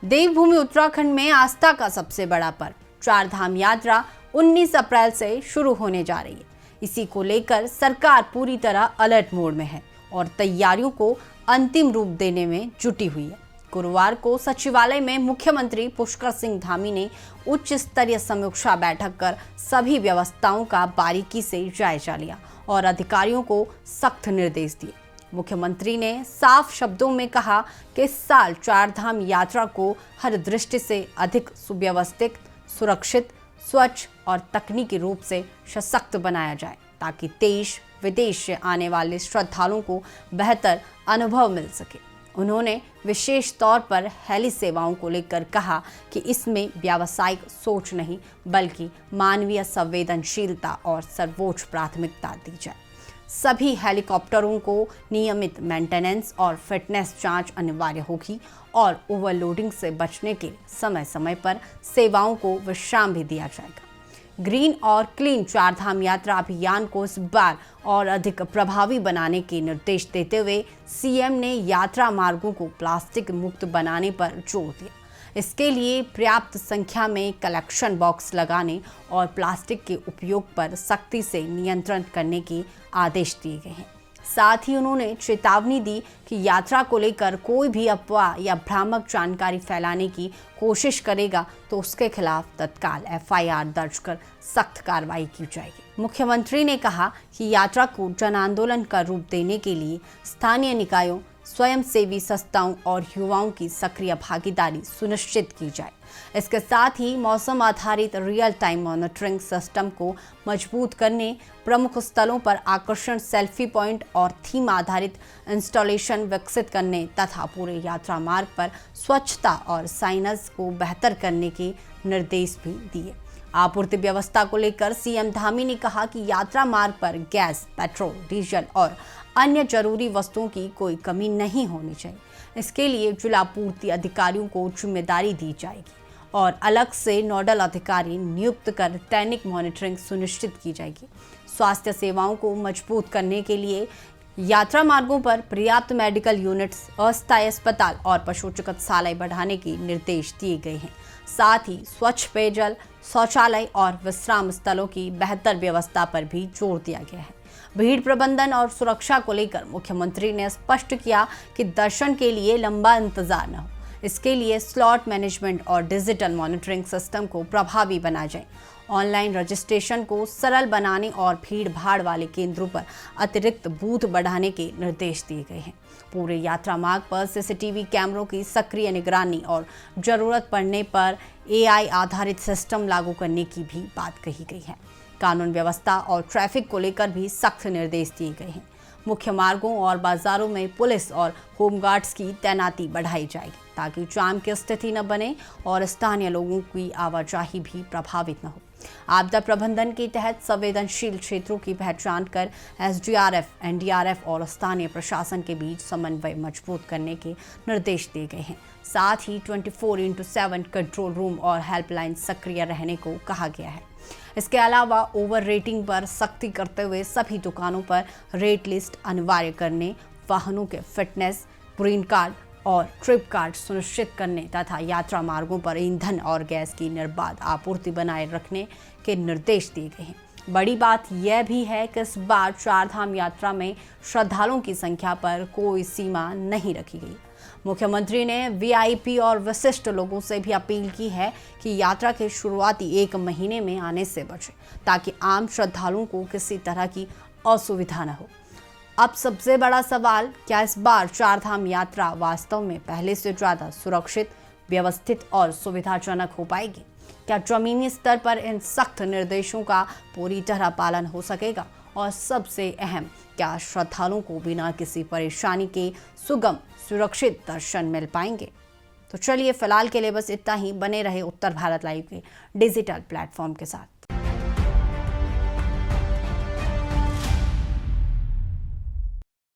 देवभूमि उत्तराखंड में आस्था का सबसे बड़ा पर्व चार धाम यात्रा 19 अप्रैल से शुरू होने जा रही है। इसी को लेकर सरकार पूरी तरह अलर्ट मोड में है और तैयारियों को अंतिम रूप देने में जुटी हुई है। गुरुवार को सचिवालय में मुख्यमंत्री पुष्कर सिंह धामी ने उच्च स्तरीय समीक्षा बैठक कर सभी व्यवस्थाओं का बारीकी से जायजा लिया और अधिकारियों को सख्त निर्देश दिए। मुख्यमंत्री ने साफ शब्दों में कहा कि इस साल चार धाम यात्रा को हर दृष्टि से अधिक सुव्यवस्थित, सुरक्षित, स्वच्छ और तकनीकी रूप से सशक्त बनाया जाए ताकि देश विदेश से आने वाले श्रद्धालुओं को बेहतर अनुभव मिल सके। उन्होंने विशेष तौर पर हेली सेवाओं को लेकर कहा कि इसमें व्यावसायिक सोच नहीं बल्कि मानवीय संवेदनशीलता और सर्वोच्च प्राथमिकता दी जाए। सभी हेलीकॉप्टरों को नियमित मेंटेनेंस और फिटनेस जांच अनिवार्य होगी और ओवरलोडिंग से बचने के समय समय पर सेवाओं को विश्राम भी दिया जाएगा। ग्रीन और क्लीन चारधाम यात्रा अभियान को इस बार और अधिक प्रभावी बनाने के निर्देश देते हुए सीएम ने यात्रा मार्गों को प्लास्टिक मुक्त बनाने पर जोर दिया। इसके लिए पर्याप्त संख्या में कलेक्शन बॉक्स लगाने और प्लास्टिक के उपयोग पर सख्ती से नियंत्रण करने के आदेश दिए गए हैं। साथ ही उन्होंने चेतावनी दी कि यात्रा को लेकर कोई भी अफवाह या भ्रामक जानकारी फैलाने की कोशिश करेगा तो उसके खिलाफ तत्काल एफआईआर दर्ज कर सख्त कार्रवाई की जाएगी। मुख्यमंत्री ने कहा कि यात्रा को जन आंदोलन का रूप देने के लिए स्थानीय निकायों, स्वयंसेवी संस्थाओं और युवाओं की सक्रिय भागीदारी सुनिश्चित की जाए। इसके साथ ही मौसम आधारित रियल टाइम मॉनिटरिंग सिस्टम को मजबूत करने, प्रमुख स्थलों पर आकर्षण सेल्फी पॉइंट और थीम आधारित इंस्टॉलेशन विकसित करने तथा पूरे यात्रा मार्ग पर स्वच्छता और साइनेज को बेहतर करने के निर्देश भी दिए। आपूर्ति व्यवस्था को लेकर सीएम धामी ने कहा कि यात्रा मार्ग पर गैस, पेट्रोल, डीजल और अन्य जरूरी वस्तुओं की कोई कमी नहीं होनी चाहिए। इसके लिए जिला पूर्ति अधिकारियों को जिम्मेदारी दी जाएगी और अलग से नोडल अधिकारी नियुक्त कर दैनिक मॉनिटरिंग सुनिश्चित की जाएगी। स्वास्थ्य सेवाओं को मजबूत करने के लिए यात्रा मार्गों पर पर्याप्त मेडिकल यूनिट्स, अस्थायी अस्पताल और पशु चिकित्सालय बढ़ाने के निर्देश दिए गए हैं। साथ ही स्वच्छ पेयजल, शौचालय और विश्राम स्थलों की बेहतर व्यवस्था पर भी जोर दिया गया है। भीड़ प्रबंधन और सुरक्षा को लेकर मुख्यमंत्री ने स्पष्ट किया कि दर्शन के लिए लंबा इंतजार न हो। इसके लिए स्लॉट मैनेजमेंट और डिजिटल मॉनिटरिंग सिस्टम को प्रभावी बनाया जाए। ऑनलाइन रजिस्ट्रेशन को सरल बनाने और भीड़ भाड़ वाले केंद्रों पर अतिरिक्त बूथ बढ़ाने के निर्देश दिए गए हैं। पूरे यात्रा मार्ग पर सीसीटीवी कैमरों की सक्रिय निगरानी और जरूरत पड़ने पर एआई आधारित सिस्टम लागू करने की भी बात कही गई है। कानून व्यवस्था और ट्रैफिक को लेकर भी सख्त निर्देश दिए गए हैं। मुख्य मार्गों और बाजारों में पुलिस और होमगार्ड्स की तैनाती बढ़ाई जाएगी ताकि जाम की स्थिति न बने और स्थानीय लोगों की आवाजाही भी प्रभावित न हो। आपदा प्रबंधन के तहत संवेदनशील क्षेत्रों की पहचान कर एसडीआरएफ, एनडीआरएफ और स्थानीय प्रशासन के बीच समन्वय मजबूत करने के निर्देश दिए गए हैं। साथ ही 24/7 कंट्रोल रूम और हेल्पलाइन सक्रिय रहने को कहा गया है। इसके अलावा ओवर रेटिंग पर सख्ती करते हुए सभी दुकानों पर रेट लिस्ट अनिवार्य करने, वाहनों के फिटनेस, ग्रीन कार्ड और ट्रिप कार्ड सुनिश्चित करने तथा यात्रा मार्गों पर ईंधन और गैस की निर्बाध आपूर्ति बनाए रखने के निर्देश दिए गए हैं। बड़ी बात यह भी है कि इस बार चारधाम यात्रा में श्रद्धालुओं की संख्या पर कोई सीमा नहीं रखी गई। मुख्यमंत्री ने वीआईपी और विशिष्ट लोगों से भी अपील की है कि यात्रा के शुरुआती 1 महीने में आने से बचें ताकि आम श्रद्धालुओं को किसी तरह की असुविधा न हो। अब सबसे बड़ा सवाल, क्या इस बार चारधाम यात्रा वास्तव में पहले से ज़्यादा सुरक्षित, व्यवस्थित और सुविधाजनक हो पाएगी? क्या जमीनी स्तर पर इन सख्त निर्देशों का पूरी तरह पालन हो सकेगा? और सबसे अहम, क्या श्रद्धालुओं को बिना किसी परेशानी के सुगम, सुरक्षित दर्शन मिल पाएंगे? तो चलिए फिलहाल के लिए बस इतना ही। बने रहे उत्तर भारत लाइव के डिजिटल प्लेटफॉर्म के साथ।